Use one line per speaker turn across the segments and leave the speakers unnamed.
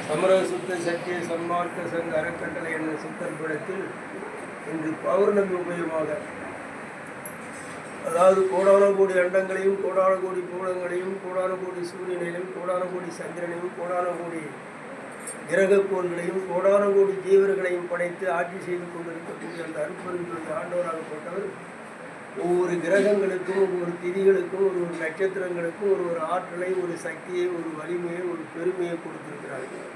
சமரக சுத்த சத்திய சன்மார்க்க சங்க அறக்கட்டளை என்ற சித்தர் பீடத்தில் இன்று பௌர்ணமி உபயமாக, அதாவது கோடான கோடி அண்டங்களையும் கோடான கோடி பூலங்களையும் கோடான கோடி சூரியனையும் கோடான கோடி சந்திரனையும் கோடான கோடி கிரகக்கோள்களையும் கோடான கோடி ஜீவர்களையும் படைத்து ஆட்சி செய்து கொண்டிருக்கக்கூடிய அந்த அருட்பெருஞ்சுடைய ஆண்டவராகப்பட்டவர் ஒவ்வொரு கிரகங்களுக்கும் ஒவ்வொரு திதிகளுக்கும் ஒரு நட்சத்திரங்களுக்கும் ஒரு ஆற்றலை, ஒரு சக்தியை, ஒரு வலிமையை, ஒரு பெருமையை கொடுத்திருக்கிறார்கள்.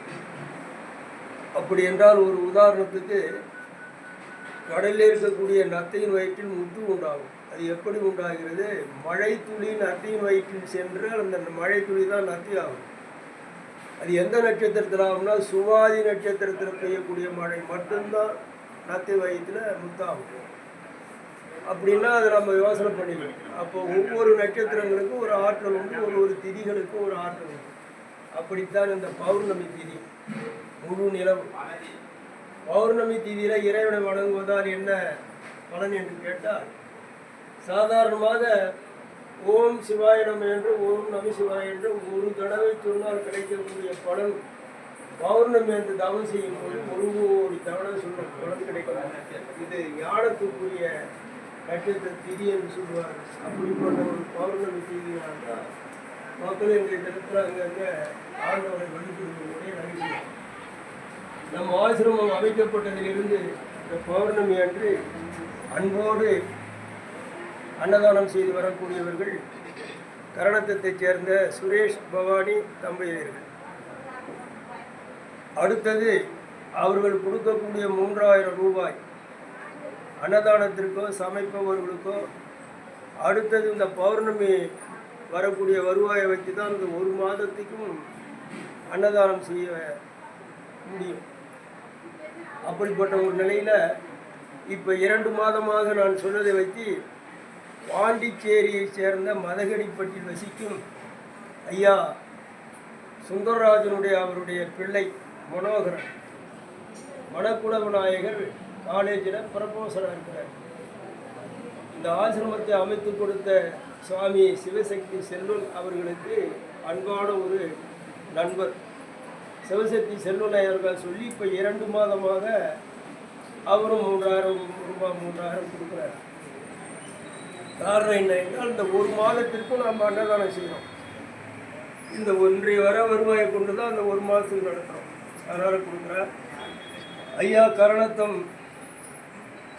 அப்படி என்றால் ஒரு உதாரணத்துக்கு கடலில் இருக்கக்கூடிய நத்தையின் வயிற்றில் முத்து உண்டாகும். அது எப்படி உண்டாகிறது? மழை துளி நத்தையின் வயிற்றில் சென்று அந்த மழை துளி தான் நத்தி ஆகும். அது எந்த நட்சத்திரத்தில் ஆகும்னா சுவாதி நட்சத்திரத்தில் பெய்யக்கூடிய மழை மட்டும்தான் நத்தை வயிற்றில் முத்தாகும். அப்படின்னா அதை நம்ம யோசனை பண்ணிக்கணும். அப்போ ஒவ்வொரு நட்சத்திரங்களுக்கும் ஒரு ஆற்றல் உண்டு, ஒரு திதிகளுக்கும் ஒரு ஆற்றல் உண்டு. அப்படித்தான் இந்த பௌர்ணமி திதி முழு நிலவு. பௌர்ணமி திதியில் இறைவனை வணங்குவதால் என்ன பலன் என்று கேட்டால், சாதாரணமாக ஓம் சிவாய நம என்று ஓம் நம சிவாய என்று ஒரு தடவை சொன்னால் கிடைக்கக்கூடிய பலன் பௌர்ணமி என்று தவம் செய்யும் போது 1 கோடி தவணை சொன்ன பலன் கிடைக்கும். இது ஞானத்துக்குரிய நட்சத்திர திதி என்று சொல்லுவார்கள். அப்படிப்பட்ட ஒரு பௌர்ணமி திதியால் மக்கள் எங்கள் இடத்துல அங்கங்கே ஆண்டவரை வழிபடுவதோடைய நடிகை. நம் ஆசிரமம் அமைக்கப்பட்டதிலிருந்து இந்த பௌர்ணமி அன்று அன்போடு அன்னதானம் செய்து வரக்கூடியவர்கள் கரணத்தைச் சேர்ந்த சுரேஷ் பவானி தம்பதியர்கள். அடுத்தது அவர்கள் கொடுக்கக்கூடிய 3000 ரூபாய் அன்னதானத்திற்கோ சமைப்பவர்களுக்கோ, அடுத்தது இந்த பௌர்ணமி வரக்கூடிய வருவாயை வைத்து தான் இந்த 1 மாதத்துக்கும் அன்னதானம் செய்ய முடியும். அப்படிப்பட்ட ஒரு நிலையில் இப்போ 2 மாதமாக நான் சொன்னதை வைத்து பாண்டிச்சேரியை சேர்ந்த மதகடிப்பட்டில் வசிக்கும் ஐயா சுந்தரராஜனுடைய அவருடைய பிள்ளை மனோகரன் மணக்குள விநாயகர் காலேஜில் ப்ரொஃபஸராக இருக்கிறார். இந்த ஆசிரமத்தை அமைத்து கொடுத்த சுவாமி சிவசக்தி செல்வன் அவர்களுக்கு அன்பான ஒரு நண்பர் சிவசக்தி செல்வன் அவர்கள் சொல்லி இப்போ 2 மாதமாக அவரும் 3000 ரூபாய் கொடுக்குறார். காரணம் என்ன என்றால், இந்த 1 மாதத்திற்கும் நம்ம அன்னதானம் செய்கிறோம். இந்த ஒன்றை வர வருவாயை கொண்டு தான் அந்த 1 மாதத்துக்கு நடத்துகிறோம். அதனால் கொடுக்குறார். ஐயா கரணத்தம்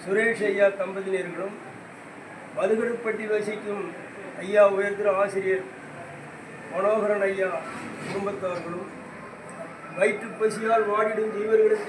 சுரேஷ் ஐயா தம்பதியினர்களும் மதுகடுப்பட்டி வசிக்கும் ஐயா உயர்திரு ஆசிரியர் மனோகரன் ஐயா குடும்பத்தவர்களும் வயிற்று பசியால் வாடிடும் ஜீவர்களுக்கு